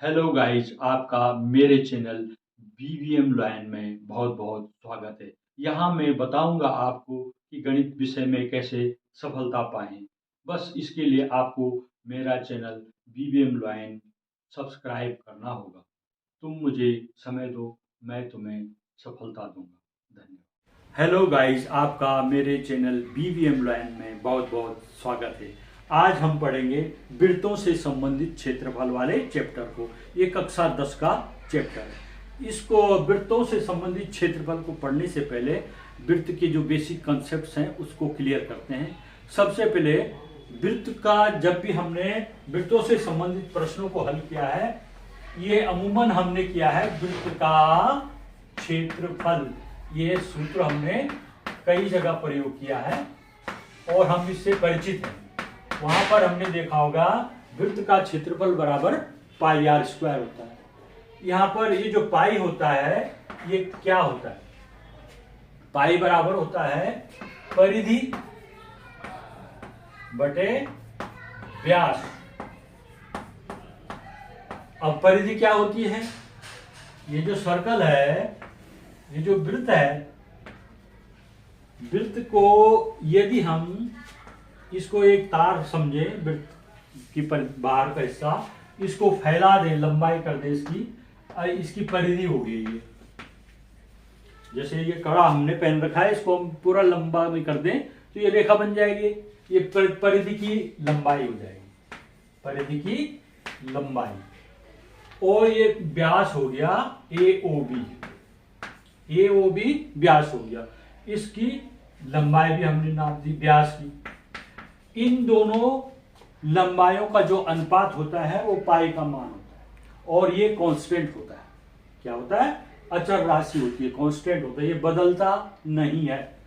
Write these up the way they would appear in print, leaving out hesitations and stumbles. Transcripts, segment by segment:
Hello guys, आपका मेरे channel BVM line में बहुत बहुत स्वागत है। यहाँ मैं बताऊंगा आपको कि गणित विषय में कैसे सफलता पाएं। बस इसके लिए आपको मेरा चैनल बीवीएम लाइन सब्सक्राइब करना होगा। तुम मुझे समय दो, मैं तुम्हें सफलता दूंगा। धन्यवाद। हेलो गाइस, आपका मेरे चैनल बीवीएम लाइन में बहुत बहुत स्वागत है। आज हम पढ़ेंगे वृत्तों से संबंधित क्षेत्रफल वाले चैप्टर को। ये कक्षा 10 का चैप्टर है। इसको वृत्तों से संबंधित क्षेत्रफल को पढ़ने से पहले वृत्त के जो बेसिक कॉन्सेप्ट्स हैं उसको क्लियर करते हैं। सबसे पहले वृत्त का, जब भी हमने वृत्तों से संबंधित प्रश्नों को हल किया है, ये अमूमन हमने किया है वृत्त का क्षेत्रफल। ये सूत्र हमने कई जगह प्रयोग किया है और हम इससे परिचित हैं। वहां पर हमने देखा होगा वृत्त का क्षेत्रफल बराबर पाई आर स्क्वायर होता है। यहाँ पर ये जो पाई होता है ये क्या होता है? पाई बराबर होता है परिधि बटे व्यास। अब परिधि क्या होती है? ये जो सर्कल है, ये जो वृत्त है, वृत्त को यदि हम इसको एक तार समझे, वृत्त की बाहर का हिस्सा, इसको फैला दें, लंबाई कर दें इसकी परिधि होगी ये। जैसे ये कड़ा हमने पहन रखा है, इसको हम पूरा लंबा में कर दें तो ये रेखा बन जाएगी। ये परिधि की लंबाई हो जाएगी, परिधि की लंबाई। और ये व्यास हो गया AOB। AOB व्यास हो गया, इसकी लंबाई भी हमने नाप दी व्यास की। इन दोनों लंबाइयों का जो अनुपात होता है वो पाई का मान होता है और ये कांस्टेंट होता है। क्या होता है? अचर राशि होती है, कांस्टेंट होता है, ये बदलता नहीं है।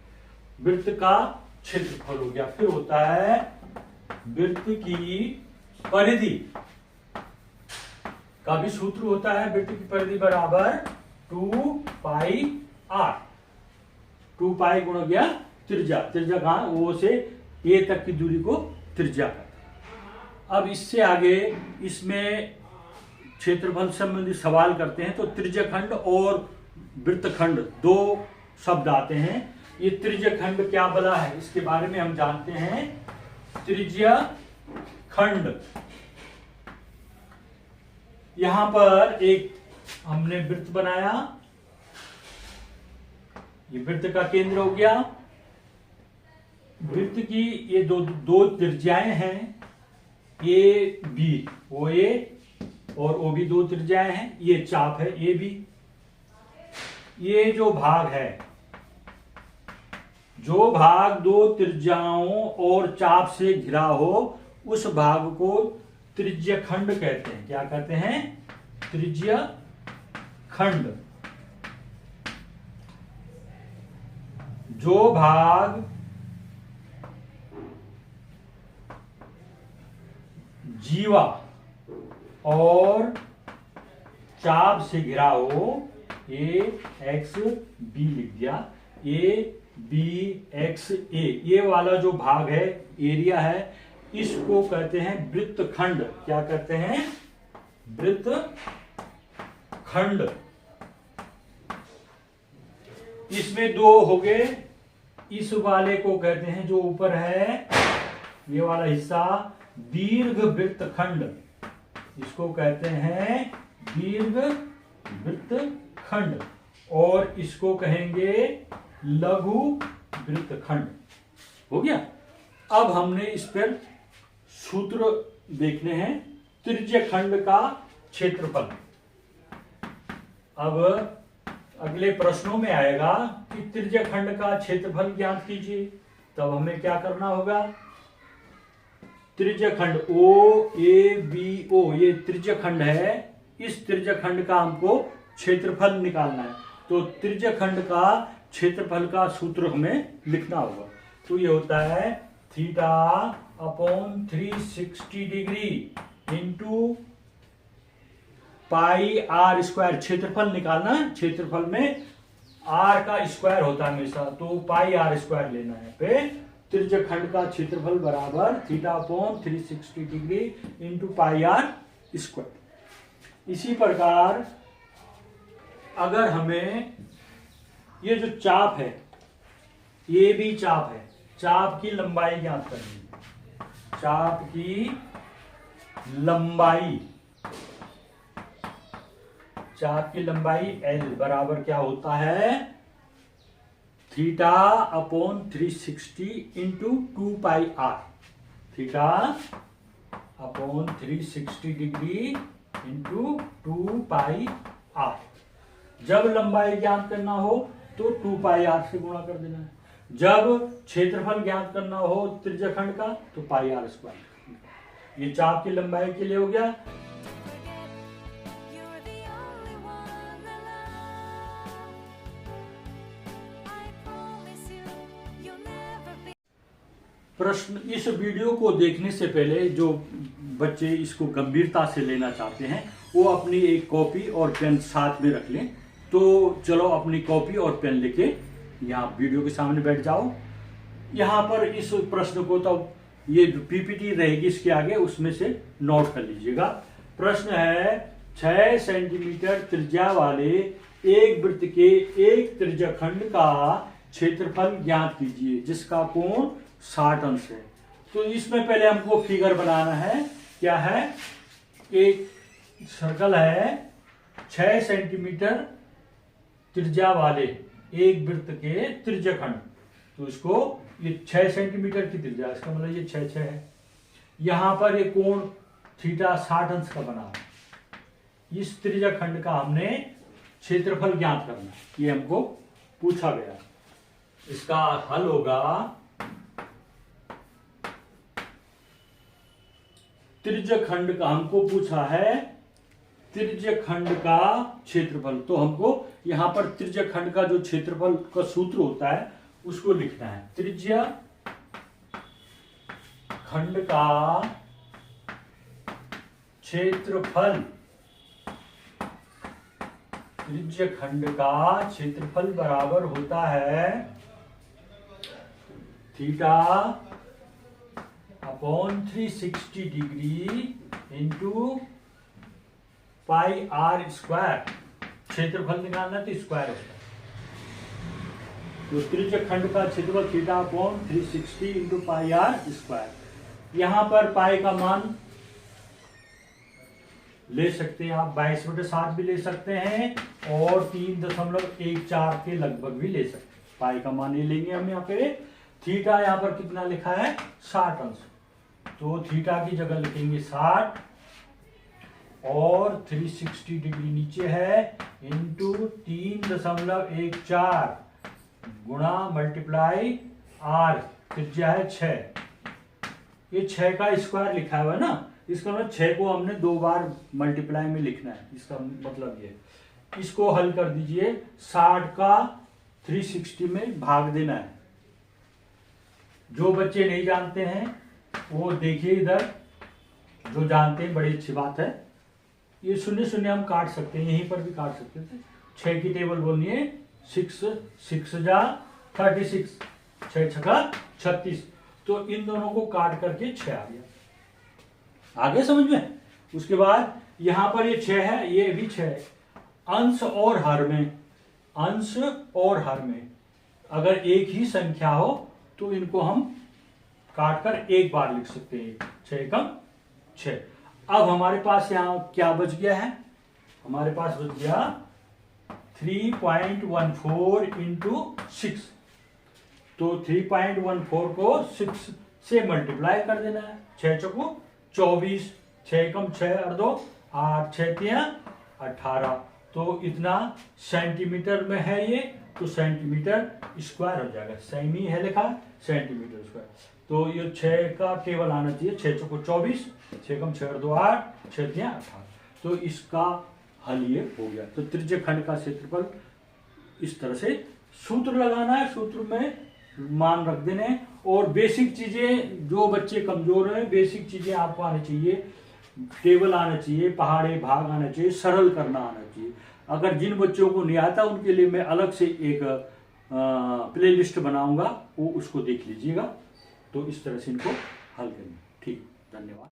वृत्त का क्षेत्रफल हो गया। फिर होता है वृत्त की परिधि का भी सूत्र होता है। वृत्त की परिधि बराबर 2 पाई r। 2 पाई गुणा गया त्रिज्या। त्रिज्या कहां? वो से ए तक की दूरी को त्रिज्या कहते हैं। अब इससे आगे इसमें क्षेत्रफल संबंधी सवाल करते हैं तो त्रिज्यखंड और वृत्तखंड दो शब्द आते हैं। ये त्रिज्यखंड क्या बला है इसके बारे में हम जानते हैं। त्रिज्यखंड, यहां पर एक हमने वृत्त बनाया, ये वृत्त का केंद्र हो गया। वृत्त की ये दो त्रिज्याएं हैं, ए बी, ओ ए और ओ बी, दो त्रिज्याएं हैं। ये चाप है ए बी। ये जो भाग है, जो भाग दो त्रिज्याओं और चाप से घिरा हो, उस भाग को त्रिज्यखंड कहते हैं। क्या कहते हैं? त्रिज्यखंड। जो भाग जीवा और चाप से घिरा हो, AXB लिख दिया, ABXA, ये वाला जो भाग है, एरिया है, इसको कहते हैं वृत्तखंड। क्या कहते हैं? वृत्तखंड। इसमें दो हो गए। इस वाले को कहते हैं, जो ऊपर है ये वाला हिस्सा, दीर्घ वृत्तखंड। इसको कहते हैं दीर्घ वृत्तखंड और इसको कहेंगे लघु वृत्तखंड। हो गया। अब हमने इस पर सूत्र देखने हैं। त्रिज्यखंड का क्षेत्रफल। अब अगले प्रश्नों में आएगा कि त्रिज्यखंड का क्षेत्रफल ज्ञात कीजिए। तब हमें क्या करना होगा? त्रिज्यखंड OABO, ये त्रिज्यखंड है। इस त्रिज्यखंड का हमको क्षेत्रफल निकालना है, तो त्रिज्यखंड का क्षेत्रफल का सूत्र हमें लिखना होगा। तो ये होता है θ/360 degree into pi R square. क्षेत्रफल निकालना, क्षेत्रफल में आर का स्क्वायर होता है हमेशा, तो पाई आर स्क्वायर लेना है। पे त्रिज्यखंड का क्षेत्रफल बराबर θ/360 degree into pi R square. इसी प्रकार अगर हमें ये जो चाप है, ये भी चाप है, चाप की लंबाई ज्ञात करनी है। चाप की लंबाई, चाप की लंबाई L बराबर क्या होता है, theta upon 360 into 2 pi R. Theta upon 360 degree into 2 pi R. जब लंबाई ज्ञात करना हो तो 2 पाई आर से गुणा कर देना है। जब क्षेत्रफल ज्ञात करना हो त्रिज्याखंड का तो पाई आर स्क्वायर। ये चाप की लंबाई के लिए हो गया। प्रश्न, इस वीडियो को देखने से पहले जो बच्चे इसको गंभीरता से लेना चाहते हैं वो अपनी एक कॉपी और पेन साथ में रख लें। तो चलो अपनी कॉपी और पेन लेके यहाँ वीडियो के सामने बैठ जाओ। यहाँ पर इस प्रश्न को तो ये जो पीपीटी रहेगी इसके आगे उसमें से नोट कर लीजिएगा। प्रश्न है 6 सेंटीमीटर त्रिज्या वाले एक वृत्त के एक त्रिज्याखंड का क्षेत्रफल ज्ञात कीजिए जिसका कोण 60 अंश है। तो इसमें पहले हमको फिगर बनाना है। क्या है, एक सर्कल है 6 सेंटीमीटर त्रिज्या वाले एक वृत्त के त्रिज्याखंड। तो इसको ये 6 सेंटीमीटर की त्रिज्या, इसका मतलब ये 6 है। यहां पर ये कोण थीटा 60 अंश का बना है। इस त्रिज्याखंड का हमने क्षेत्रफल ज्ञात करना है, ये हमको पूछा गया। इसका हल होगा त्रिज्याखंड का, हमको पूछा है त्रिज्याखंड का क्षेत्रफल। तो हमको यहां पर त्रिज्याखंड का जो क्षेत्रफल का सूत्र होता है उसको लिखना है। त्रिज्याखंड का क्षेत्रफल, त्रिज्याखंड का क्षेत्रफल बराबर होता है theta upon 360 degree into pi R square. क्षेत्रफल निकालना तो स्क्वायर होता है। तो त्रिज्याखंड का क्षेत्रफल theta upon 360 into pi R square. यहां पर पाई का मान ले सकते हैं आप 22/7 भी ले सकते हैं और 3.14 के लगभग भी ले सकते हैं। पाई का मान ये लेंगे हम यहाँ पे। थीटा यहाँ पर कितना लिखा है, 60 अंश। तो थीटा की जगह लिखेंगे 60 और 360 डिग्री नीचे है इंटू 3.14 गुणा मल्टीप्लाई आर, त्रिज्या है 6। ये 6 का स्क्वायर लिखा हुआ है ना, इसका मतलब 6 को हमने 2 बार मल्टीप्लाई में लिखना है। इसका मतलब ये, इसको हल कर दीजिए। 60 का 360 में भाग देना है। जो बच्चे नहीं जानते हैं वो देखिए इधर, जो जानते हैं बड़ी अच्छी बात है। ये 0 हम काट सकते हैं, यहीं पर भी काट सकते थे। 6 की टेबल बोलनी है 6 जा 36, 6 छका 36। तो इन दोनों को काट करके 6 आ गया। आगे समझ में। उसके बाद यहां पर ये 6 है, ये भी 6 है। अंश और हर में, अंश और हर में अगर एक ही संख्या हो तो इनको हम काट कर एक बार लिख सकते हैं। 6 कम 6। अब हमारे पास यहां क्या बच गया है, हमारे पास बच गया 3.14 इंटू 6। तो 3.14 को 6 से मल्टीप्लाई कर देना है। 6 चौको 24, 6 कम 6 और 2 8, 6 3 18। तो इतना सेंटीमीटर में है ये, तो सेंटीमीटर स्क्वायर हो जाएगा। सेमी है लिखा, सेंटीमीटर स्क्वायर। तो ये 6 का टेबल आना चाहिए। 6 चौको 24, 6 कम 6 और 2 8, 6 3 18। तो इसका हल ये हो गया। तो त्रिज्याखंड का क्षेत्रफल इस तरह से सूत्र लगाना है, सूत्र में मान रख देने हैं। और बेसिक चीजें, जो बच्चे कमजोर हैं, बेसिक चीजें आपको आनी चाहिए। टेबल आना चाहिए, पहाड़े भाग आना चाहिए, सरल करना आना चाहिए। अगर जिन बच्चों को नहीं आता उनके लिए मैं अलग से एक प्लेलिस्ट बनाऊंगा, वो उसको देख लीजिएगा। तो इस तरह से इनको हल करेंगे। ठीक, धन्यवाद।